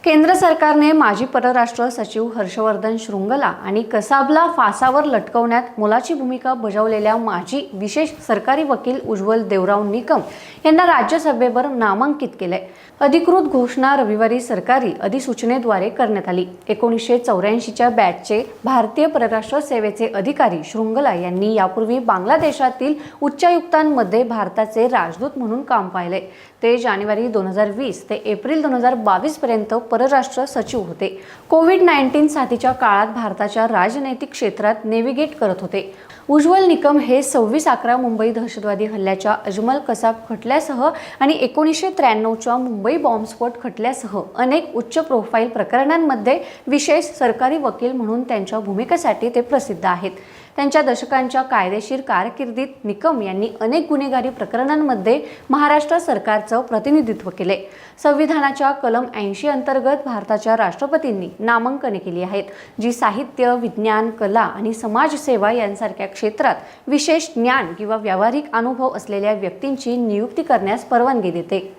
केंद्र सरकारने माजी परराष्ट्र सचिव हर्षवर्धन श्रृंगला आणि कसाबला फासावर लटकवण्यात मोलाची भूमिका बजावलेल्या माजी विशेष सरकारी वकील उज्ज्वल देवराव निकम यांना राज्यसभेवर नामांकित केले। अधिकृत घोषणा रविवारी सरकारी अधिसूचनेद्वारे करण्यात आली। 1984च्या बॅचचे भारतीय परराष्ट्र सेवेचे अधिकारी श्रृंगला यांनी यापूर्वी बांगलादेशातील उच्चायुक्तांमध्ये भारताचे राजदूत म्हणून काम पाहिले। ते जानेवारी 2020 ते एप्रिल 2022 पर्यंत परराष्ट्र सचिव होते। कोविड-19 साथीच्या काळात भारताच्या राजनैतिक क्षेत्रात नेव्हिगेट करत होते। उज्ज्वल निकम हे 26/11 मुंबई दहशतवादी हल्ल्याच्या अजमल कसाब खटल्यासह आणि 1993च्या मुंबई बॉम्बस्फोट खटल्यासह अनेक उच्च प्रोफाईल प्रकरणांमध्ये विशेष सरकारी वकील म्हणून त्यांच्या भूमिकेसाठी ते प्रसिद्ध आहेत। त्यांच्या दशकांच्या कायदेशीर कारकिर्दीत निकम यांनी अनेक गुन्हेगारी प्रकरणांमध्ये महाराष्ट्र सरकारचं प्रतिनिधित्व केले। संविधानाच्या कलम 80 अंतर्गत भारताच्या राष्ट्रपतींनी नामांकने केली आहेत, जी साहित्य, विज्ञान, कला आणि समाजसेवा यांसारख्या क्षेत्रात विशेष ज्ञान किंवा व्यावहारिक अनुभव असलेल्या व्यक्तींची नियुक्ती करण्यास परवानगी देते।